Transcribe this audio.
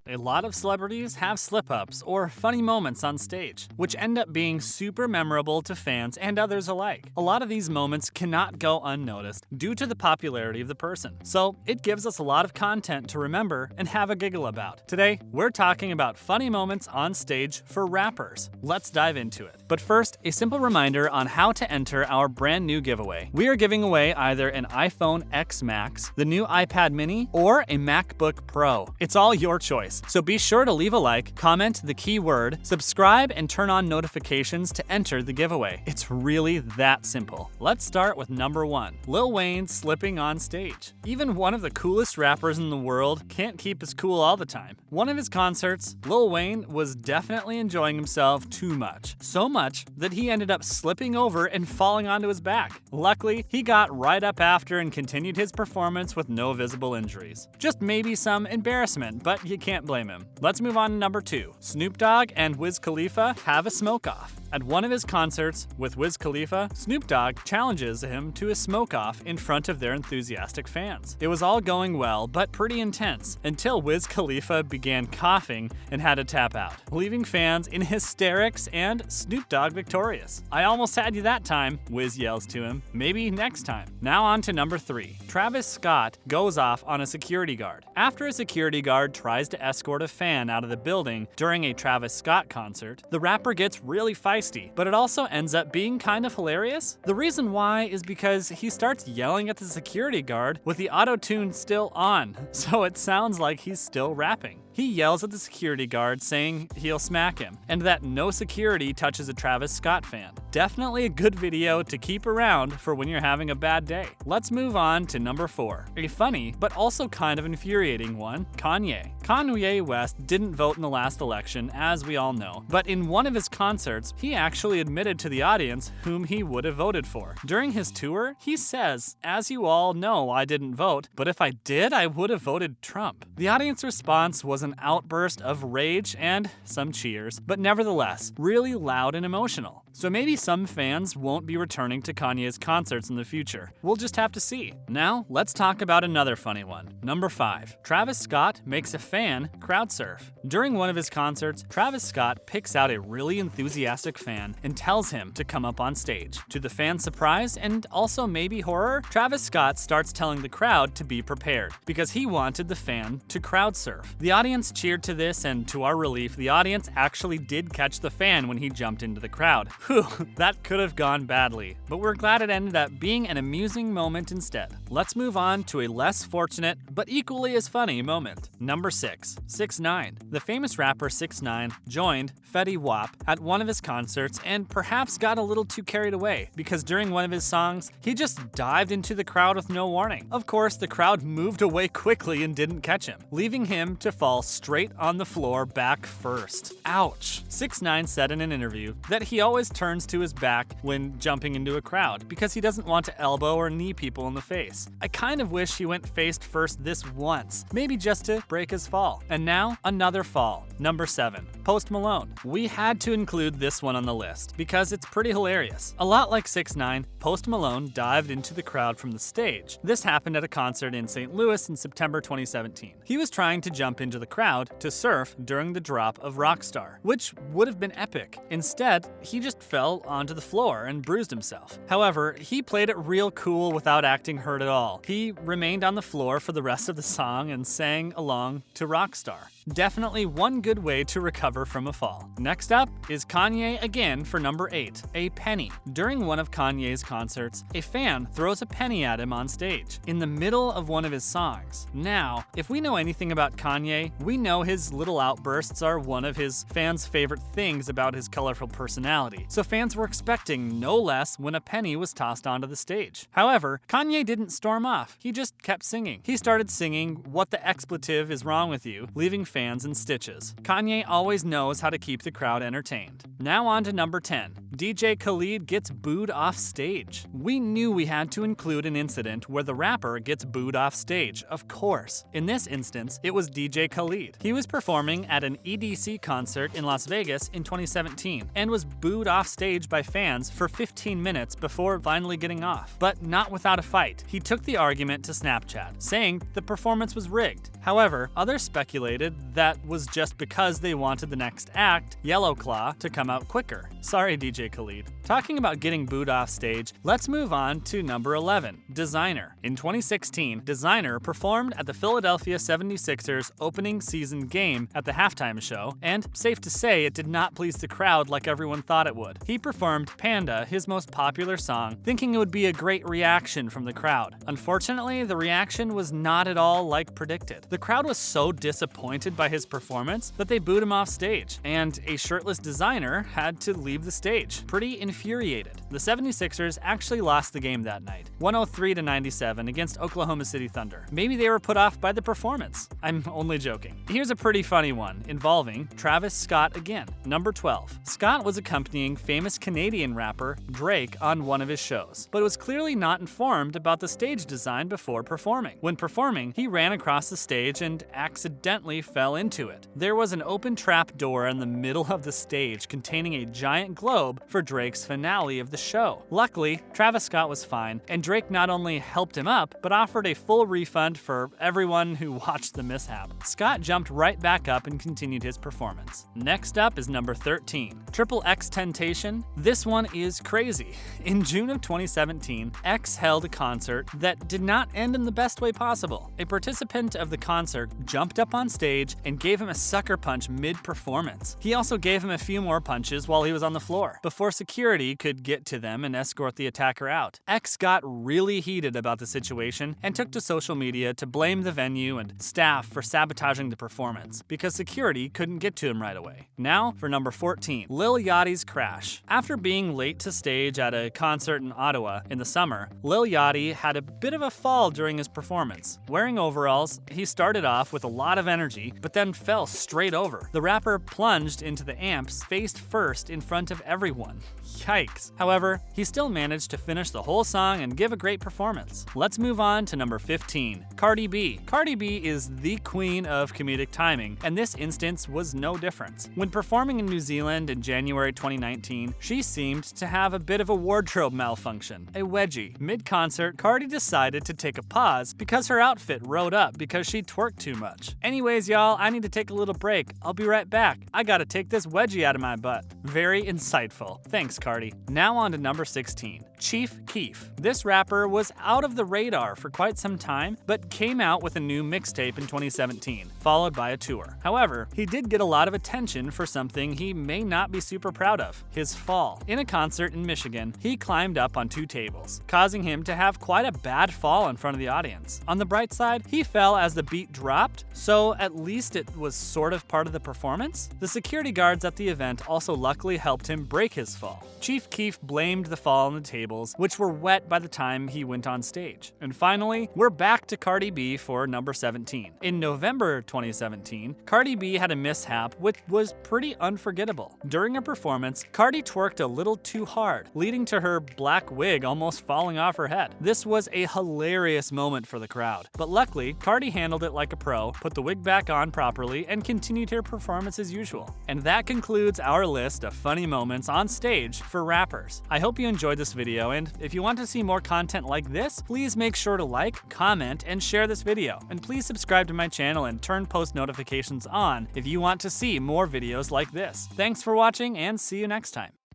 A lot of celebrities have slip-ups or funny moments on stage, which end up being super memorable to fans and others alike. A lot of these moments cannot go unnoticed due to the popularity of the person, so it gives us a lot of content to remember and have a giggle about. Today, we're talking about funny moments on stage for rappers. Let's dive into it. But first, a simple reminder on how to enter our brand new giveaway. We are giving away either an iPhone X Max, the new iPad mini, or a MacBook Pro. It's all your choice. So be sure to leave a like, comment the keyword, subscribe, and turn on notifications to enter the giveaway. It's really that simple. Let's start with number 1. Lil Wayne slipping on stage. Even one of the coolest rappers in the world can't keep his cool all the time. One of his concerts, Lil Wayne was definitely enjoying himself too much. So much that he ended up slipping over and falling onto his back. Luckily, he got right up after and continued his performance with no visible injuries. Just maybe some embarrassment, but you can't blame him. Let's move on to number 2. Snoop Dogg and Wiz Khalifa have a smoke-off. At one of his concerts with Wiz Khalifa, Snoop Dogg challenges him to a smoke-off in front of their enthusiastic fans. It was all going well, but pretty intense, until Wiz Khalifa began coughing and had to tap out, leaving fans in hysterics and Snoop Dogg victorious. "I almost had you that time," Wiz yells to him. "Maybe next time." Now on to number 3. Travis Scott goes off on a security guard. After a security guard tries to escort a fan out of the building during a Travis Scott concert, the rapper gets really feisty, but it also ends up being kind of hilarious. The reason why is because he starts yelling at the security guard with the auto-tune still on, so it sounds like he's still rapping. He yells at the security guard saying he'll smack him, and that no security touches a Travis Scott fan. Definitely a good video to keep around for when you're having a bad day. Let's move on to number 4. A funny, but also kind of infuriating one, Kanye. Kanye West didn't vote in the last election, as we all know, but in one of his concerts, he actually admitted to the audience whom he would have voted for. During his tour, he says, "As you all know, I didn't vote, but if I did, I would have voted Trump." The audience response was an outburst of rage and some cheers, but nevertheless, really loud and emotional. So maybe some fans won't be returning to Kanye's concerts in the future. We'll just have to see. Now, let's talk about another funny one. Number 5. Travis Scott makes a fan crowd surf. During one of his concerts, Travis Scott picks out a really enthusiastic fan and tells him to come up on stage. To the fan's surprise and also maybe horror, Travis Scott starts telling the crowd to be prepared because he wanted the fan to crowd surf. The audience cheered to this, and to our relief, the audience actually did catch the fan when he jumped into the crowd. Whew, that could have gone badly, but we're glad it ended up being an amusing moment instead. Let's move on to a less fortunate, but equally as funny moment. Number 6. 6ix 9ine. The famous rapper 6ix 9ine joined Fetty Wap at one of his concerts and perhaps got a little too carried away because during one of his songs, he just dived into the crowd with no warning. Of course, the crowd moved away quickly and didn't catch him, leaving him to fall straight on the floor back first. Ouch. 6ix 9ine said in an interview that he always turns to his back when jumping into a crowd because he doesn't want to elbow or knee people in the face. I kind of wish he went face first this once, maybe just to break his fall. And now, another fall. Number 7. Post Malone. We had to include this one on the list because it's pretty hilarious. A lot like 6ix 9ine, Post Malone dived into the crowd from the stage. This happened at a concert in St. Louis in September 2017. He was trying to jump into the crowd to surf during the drop of Rockstar, which would have been epic. Instead, he just fell onto the floor and bruised himself. However, he played it real cool without acting hurt at all. He remained on the floor for the rest of the song and sang along to Rockstar. Definitely one good way to recover from a fall. Next up is Kanye again for number 8, a penny. During one of Kanye's concerts, a fan throws a penny at him on stage in the middle of one of his songs. Now, if we know anything about Kanye, we know his little outbursts are one of his fans' favorite things about his colorful personality, so fans were expecting no less when a penny was tossed onto the stage. However, Kanye didn't storm off, he just kept singing. He started singing "What the Expletive Is Wrong With You," leaving fans in stitches. Kanye always knows how to keep the crowd entertained. Now on to number 10. DJ Khaled gets booed off stage. We knew we had to include an incident where the rapper gets booed off stage, of course. In this instance, it was DJ Khaled. He was performing at an EDC concert in Las Vegas in 2017 and was booed off stage by fans for 15 minutes before finally getting off. But not without a fight. He took the argument to Snapchat, saying the performance was rigged. However, others speculated that was just because they wanted the next act, Yellow Claw, to come out quicker. Sorry, DJ Khalid. Talking about getting booed off stage, let's move on to number 11, Designer. In 2016, Designer performed at the Philadelphia 76ers opening season game at the halftime show, and safe to say it did not please the crowd like everyone thought it would. He performed Panda, his most popular song, thinking it would be a great reaction from the crowd. Unfortunately, the reaction was not at all like predicted. The crowd was so disappointed by his performance that they booed him off stage, and a shirtless Designer had to leave the stage, pretty infuriated. The 76ers actually lost the game that night, 103-97 against Oklahoma City Thunder. Maybe they were put off by the performance. I'm only joking. Here's a pretty funny one involving Travis Scott again. Number 12. Scott was accompanying famous Canadian rapper Drake on one of his shows, but was clearly not informed about the stage design before performing. When performing, he ran across the stage and accidentally fell into it. There was an open trap door in the middle of the stage containing a giant globe for Drake's finale of the show. Luckily, Travis Scott was fine, and Drake not only helped him up, but offered a full refund for everyone who watched the mishap. Scott jumped right back up and continued his performance. Next up is number 13, 6ix Temptation. This one is crazy. In June of 2017, X held a concert that did not end in the best way possible. A participant of the concert jumped up on stage and gave him a sucker punch mid-performance. He also gave him a few more punches while he was on the floor, before security could get to them and escort the attacker out. X got really heated about the situation and took to social media to blame the venue and staff for sabotaging the performance, because security couldn't get to him right away. Now for number 14, Lil Yachty's crash. After being late to stage at a concert in Ottawa in the summer, Lil Yachty had a bit of a fall during his performance. Wearing overalls, he started off with a lot of energy, but then fell straight over. The rapper plunged into the amps face first in front of everyone. Yikes. However, he still managed to finish the whole song and give a great performance. Let's move on to number 15, Cardi B. Cardi B is the queen of comedic timing, and this instance was no different. When performing in New Zealand in January 2019, she seemed to have a bit of a wardrobe malfunction, a wedgie. Mid-concert, Cardi decided to take a pause because her outfit rode up because she twerked too much. Anyways, y'all, I need to take a little break. I'll be right back. I gotta take this wedgie out of my butt. Very insightful. Thanks, Cardi. Now on to number 16, Chief Keef. This rapper was out of the radar for quite some time, but came out with a new mixtape in 2017, followed by a tour. However, he did get a lot of attention for something he may not be super proud of, his fall. In a concert in Michigan, he climbed up on 2 tables, causing him to have quite a bad fall in front of the audience. On the bright side, he fell as the beat dropped, so at least it was sort of part of the performance. The security guards at the event also luckily helped him break his fall. Chief Keef blamed the fall on the tables, which were wet by the time he went on stage. And finally, we're back to Cardi B for number 17. In November 2017, Cardi B had a mishap which was pretty unforgettable. During her performance, Cardi twerked a little too hard, leading to her black wig almost falling off her head. This was a hilarious moment for the crowd, but luckily, Cardi handled it like a pro, put the wig back on properly, and continued her performance as usual. And that concludes our list of funny moments on stage for rappers. I hope you enjoyed this video, and if you want to see more content like this, please make sure to like, comment, and share this video. And please subscribe to my channel and turn post notifications on if you want to see more videos like this. Thanks for watching, and see you next time.